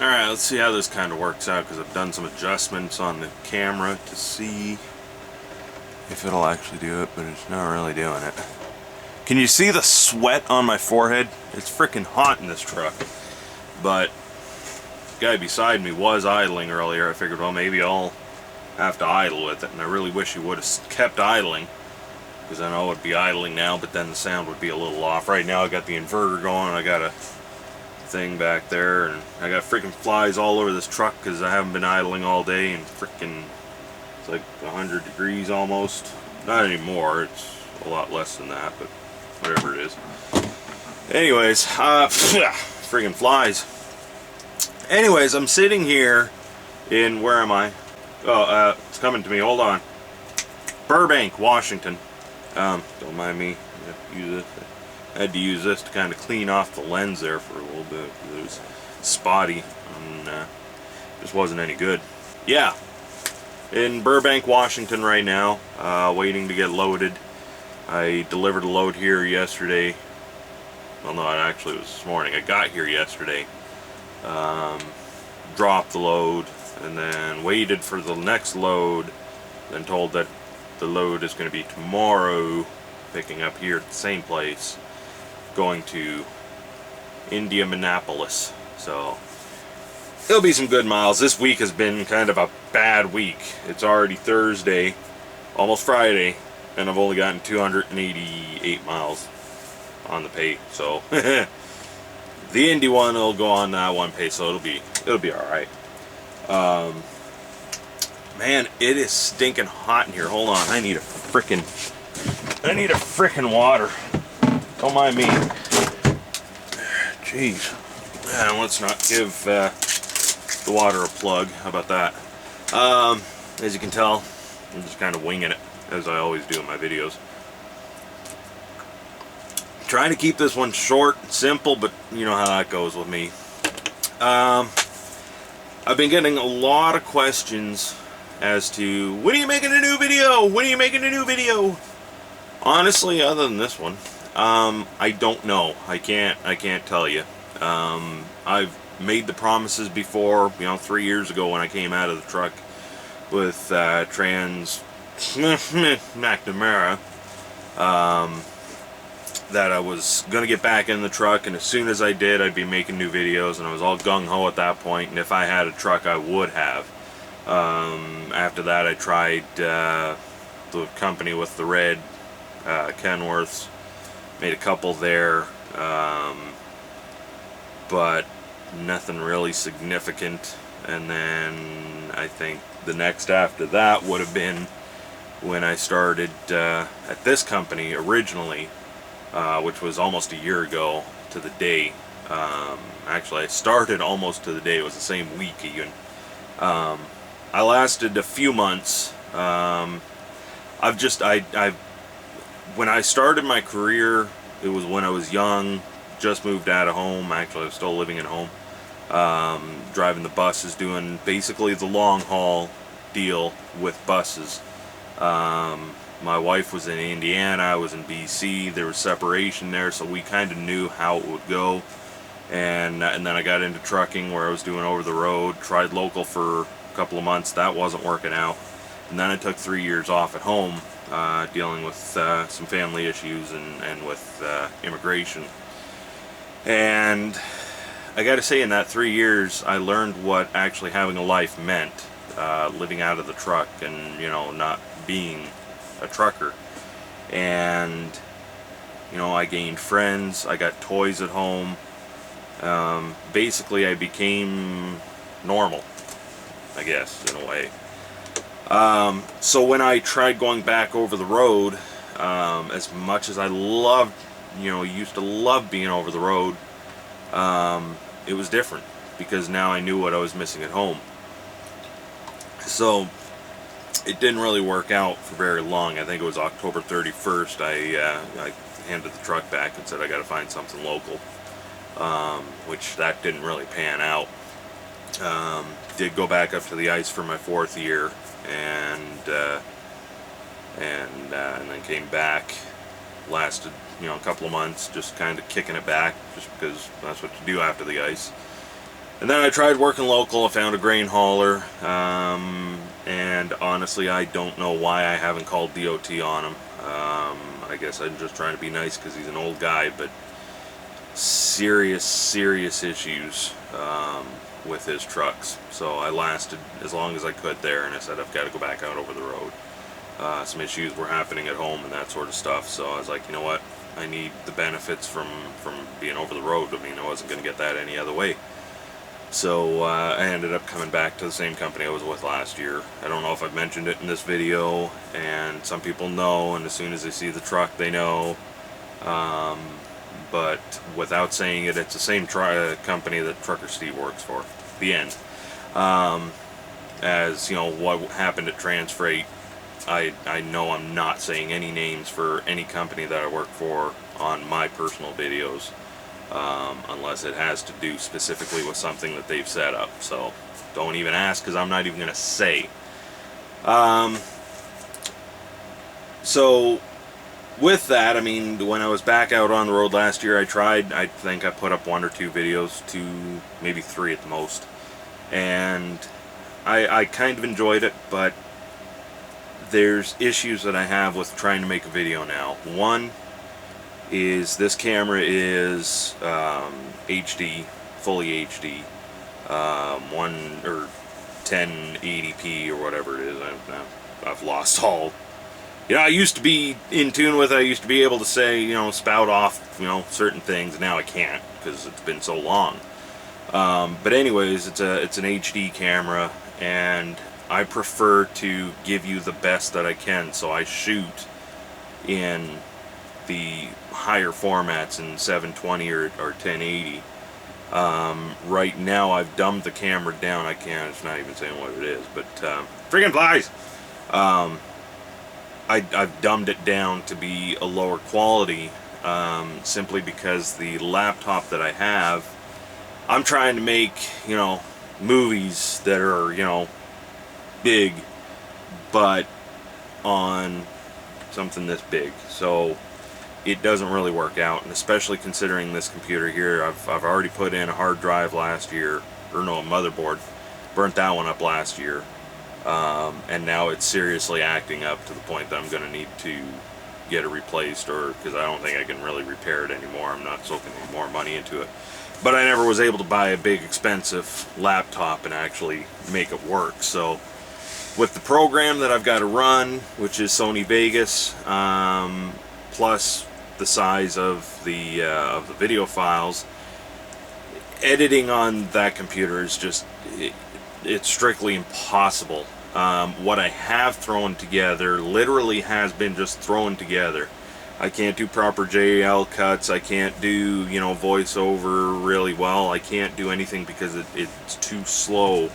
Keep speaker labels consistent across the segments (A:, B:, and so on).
A: Alright, let's see how this kind of works out, because I've done some adjustments on the camera to see if it'll actually do it, but it's not really doing it. Can you see the sweat on my forehead? It's freaking hot in this truck. But the guy beside me was idling earlier. I figured, well, maybe I'll have to idle with it, and I really wish he would have kept idling, because I know it would be idling now, but then the sound would be a little off. Right now I got the inverter going, I got a thing back there, and I got freaking flies all over this truck because I haven't been idling all day, and freaking it's like 100 degrees almost. Not anymore, it's a lot less than that, but whatever it is. Anyways, freaking flies. Anyways, I'm sitting here in, where am I? Oh, it's coming to me, hold on. Burbank, Washington. Don't mind me, I had to use this to kind of clean off the lens there for a little bit because it was spotty and just wasn't any good. Yeah, in Burbank, Washington right now, waiting to get loaded. I delivered a load here yesterday. Well, no, actually it was this morning. I got here yesterday, dropped the load, and then waited for the next load, then told that the load is going to be tomorrow, picking up here at the same place, going to Indianapolis. So it'll be some good miles. This week has been kind of a bad week. It's already Thursday, almost Friday, and I've only gotten 288 miles on the pay. So the Indy one will go on that one pay, so it'll be all right. Man, it is stinking hot in here. Hold on, I need a frickin' water. Don't mind me. Jeez. Let's not give the water a plug. How about that? As you can tell, I'm just kind of winging it, as I always do in my videos. Trying to keep this one short and simple, but you know how that goes with me. I've been getting a lot of questions as to, when are you making a new video? When are you making a new video? Honestly, other than this one, I don't know. I can't tell you. I've made the promises before, 3 years ago when I came out of the truck with Trans McNamara, that I was going to get back in the truck, and as soon as I did, I'd be making new videos, and I was all gung-ho at that point, and if I had a truck, I would have. After that, I tried the company with the red, Kenworths, made a couple there, but nothing really significant. And then I think the next after that would have been when I started at this company originally, which was almost a year ago to the day. Actually, I started almost to the day. It was the same week even. I lasted a few months. When I started my career, it was when I was young, just moved out of home. Actually, I was still living at home, driving the buses, doing basically the long haul deal with buses. My wife was in Indiana, I was in BC. There was separation there, so we kind of knew how it would go. And then I got into trucking, where I was doing over the road. Tried local for a couple of months. That wasn't working out. And then I took 3 years off at home, dealing with some family issues and with immigration. And I got to say, in that 3 years, I learned what actually having a life meant, living out of the truck and, not being a trucker. And, I gained friends, I got toys at home. Basically, I became normal, I guess, in a way. So when I tried going back over the road, as much as I loved, used to love being over the road, it was different, because now I knew what I was missing at home. So it didn't really work out for very long. I think it was October 31st, I handed the truck back and said I got to find something local, which that didn't really pan out. Did go back up to the ice for my 4th year, and then came back. Lasted, a couple of months, just kind of kicking it back, just because that's what you do after the ice. And then I tried working local. I found a grain hauler, and honestly, I don't know why I haven't called DOT on him. I guess I'm just trying to be nice because he's an old guy, but serious issues with his trucks. So I lasted as long as I could there, and I said I've got to go back out over the road. Some issues were happening at home and that sort of stuff, so I was like, you know what, I need the benefits from being over the road. I mean, I wasn't going to get that any other way. So I ended up coming back to the same company I was with last year. I don't know if I've mentioned it in this video, and some people know, and as soon as they see the truck they know, but without saying it, it's the same company that Trucker Steve works for. The end. As you know, what happened at Transfreight, I know I'm not saying any names for any company that I work for on my personal videos, unless it has to do specifically with something that they've set up. So don't even ask, because I'm not even going to say. So with that, I mean, when I was back out on the road last year, I think I put up 1 or 2 videos, 2, maybe 3 at the most, and I kind of enjoyed it, but there's issues that I have with trying to make a video now. One is this camera is HD, fully HD, 1080p or whatever it is. I've lost all. You know, I used to be in tune with it. I used to be able to say, you know, spout off, you know, certain things. Now I can't because it's been so long. But anyways, it's an HD camera, and I prefer to give you the best that I can. So I shoot in the higher formats in 720 or 1080. Right now I've dumbed the camera down. It's not even saying what it is, but friggin' flies. I've dumbed it down to be a lower quality, simply because the laptop that I have, I'm trying to make, you know, movies that are, you know, big, but on something this big. So it doesn't really work out, and especially considering this computer here, I've already put in a hard drive last year, or no, a motherboard, burnt that one up last year, and now it's seriously acting up to the point that I'm going to need to get it replaced, or because I don't think I can really repair it anymore. I'm not soaking any more money into it. But I never was able to buy a big expensive laptop and actually make it work. So with the program that I've got to run, which is Sony Vegas, plus the size of the video files, editing on that computer is just, it's strictly impossible. What I have thrown together literally has been just thrown together. I can't do proper JL cuts. I can't do, you know, voiceover really well. I can't do anything because it's too slow.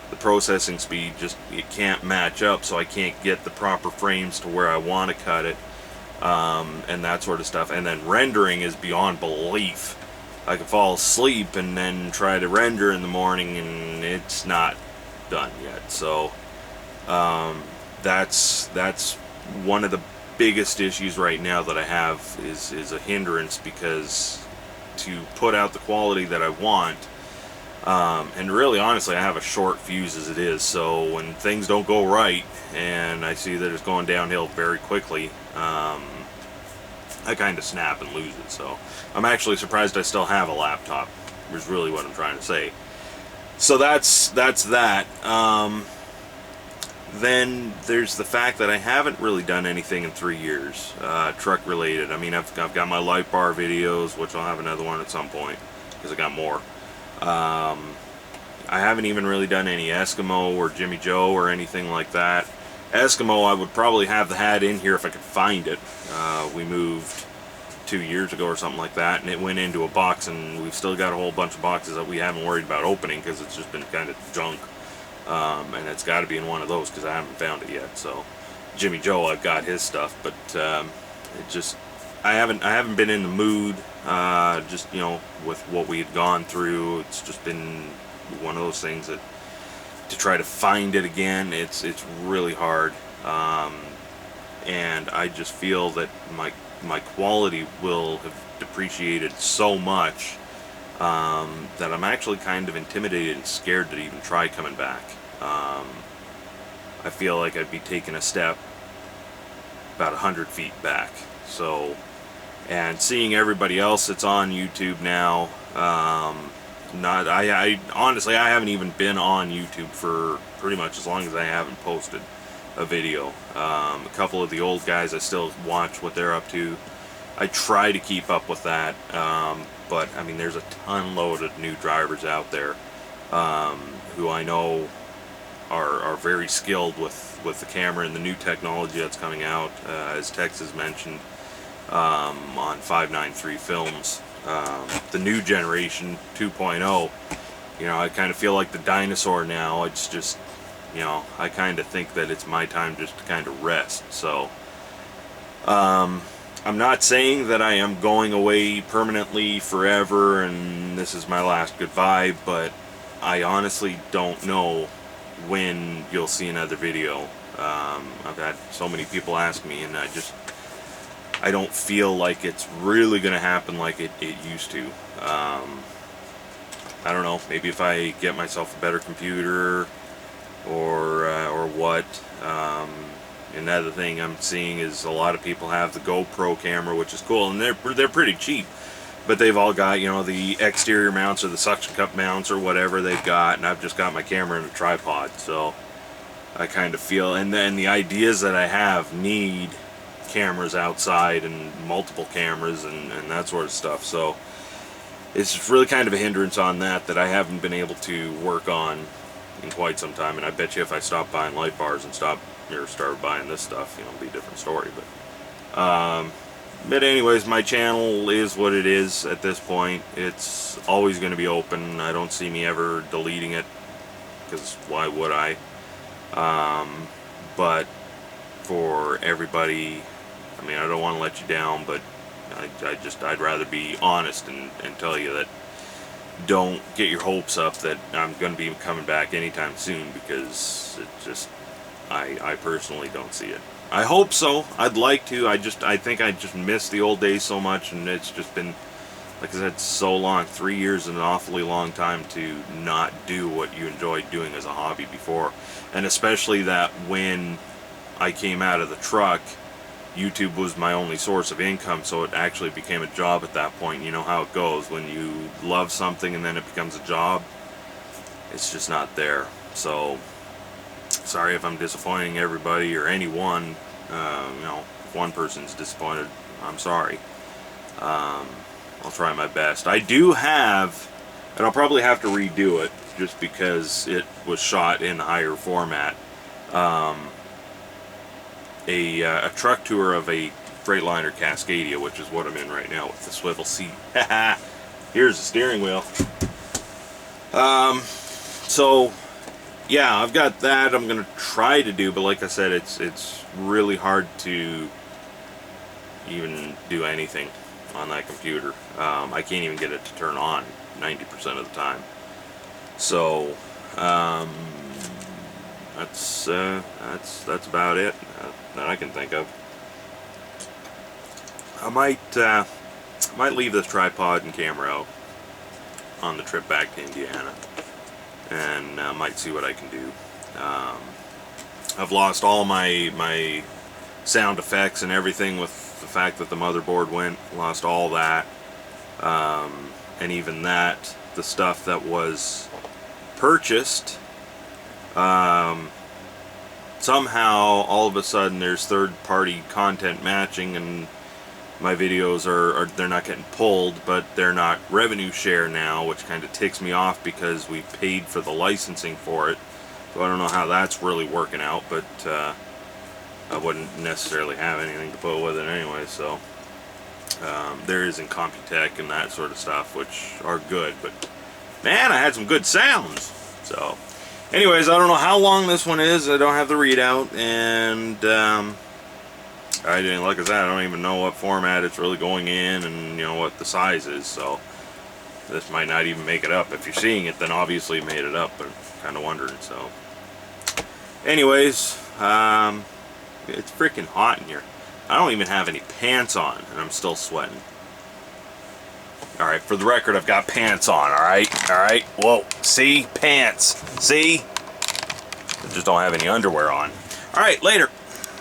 A: The processing speed just, it can't match up, so I can't get the proper frames to where I want to cut it, and that sort of stuff. And then rendering is beyond belief. I could fall asleep and then try to render in the morning, and it's not done yet. So that's one of the biggest issues right now that I have is a hindrance, because to put out the quality that I want, and really honestly I have a short fuse as it is, so when things don't go right and I see that it's going downhill very quickly, I kind of snap and lose it. So I'm actually surprised I still have a laptop, is really what I'm trying to say. So that's that. Then there's the fact that I haven't really done anything in 3 years, truck related. I mean, I've got my light bar videos, which I'll have another one at some point, because I got more. I haven't even really done any Eskimo or Jimmy Joe or anything like that. Eskimo, I would probably have the hat in here if I could find it. We moved 2 years ago or something like that, and it went into a box, and we've still got a whole bunch of boxes that we haven't worried about opening because it's just been kind of junk. And it's got to be in one of those because I haven't found it yet. So Jimmy Joe, I've got his stuff, but it just, I haven't been in the mood. Just, you know, with what we had gone through, it's just been one of those things that to try to find it again, it's really hard. And I just feel that my quality will have depreciated so much that I'm actually kind of intimidated and scared to even try coming back. I feel like I'd be taking a step about 100 feet back. So, and seeing everybody else that's on YouTube now, I honestly, I haven't even been on YouTube for pretty much as long as I haven't posted a video. A couple of the old guys, I still watch what they're up to. I try to keep up with that, but I mean, there's a ton load of new drivers out there who I know are very skilled with the camera and the new technology that's coming out, as Tex has mentioned, on 593 films. The new generation 2.0, you know, I kind of feel like the dinosaur now. It's just, you know, I kind of think that it's my time just to kind of rest. So I'm not saying that I am going away permanently forever and this is my last goodbye, but I honestly don't know when you'll see another video. I've had so many people ask me, and I don't feel like it's really going to happen like it used to. I don't know, maybe if I get myself a better computer or what. Another thing I'm seeing is a lot of people have the GoPro camera, which is cool, and they're pretty cheap, but they've all got, you know, the exterior mounts or the suction cup mounts or whatever they've got, and I've just got my camera in a tripod. So I kind of feel, and then the ideas that I have need cameras outside and multiple cameras and that sort of stuff. So it's really kind of a hindrance on that I haven't been able to work on in quite some time. And I bet you if I stopped buying light bars and started buying this stuff, you know, it'd be a different story. But anyways, my channel is what it is at this point. It's always going to be open. I don't see me ever deleting it, because why would I? But for everybody, I mean, I don't want to let you down, but I'd rather be honest and tell you that don't get your hopes up that I'm going to be coming back anytime soon, because it just, I personally don't see it. I hope so. I'd like to. I think I just miss the old days so much, and it's just been, like I said, so long. 3 years is an awfully long time to not do what you enjoyed doing as a hobby before. And especially that when I came out of the truck, YouTube was my only source of income, so it actually became a job at that point. You know how it goes when you love something and then it becomes a job. It's just not there. So sorry if I'm disappointing everybody or anyone. You know, if one person's disappointed, I'm sorry. I'll try my best. I do have, and I'll probably have to redo it just because it was shot in higher format, a truck tour of a Freightliner Cascadia, which is what I'm in right now with the swivel seat. Here's the steering wheel. So yeah, I've got that I'm gonna try to do, but like I said, it's really hard to even do anything on that computer. I can't even get it to turn on 90% of the time. So that's about it that I can think of. I might leave this tripod and camera out on the trip back to Indiana, and might see what I can do. I've lost all my sound effects and everything with the fact that the motherboard went. Lost all that, and even that, the stuff that was purchased, somehow all of a sudden there's third-party content matching, and my videos they're not getting pulled, but they're not revenue share now, which kind of ticks me off because we paid for the licensing for it. So I don't know how that's really working out, but I wouldn't necessarily have anything to put with it anyway. So there is in Computech and that sort of stuff, which are good, but man, I had some good sounds. So anyways, I don't know how long this one is. I don't have the readout, and I didn't, like I said, I don't even know what format it's really going in, and you know what the size is. So this might not even make it up. If you're seeing it, then obviously it made it up, but I'm kind of wondering. So anyways, it's freaking hot in here. I don't even have any pants on, and I'm still sweating. Alright, for the record, I've got pants on, alright? Alright, whoa, see? Pants. See? I just don't have any underwear on. Alright, later.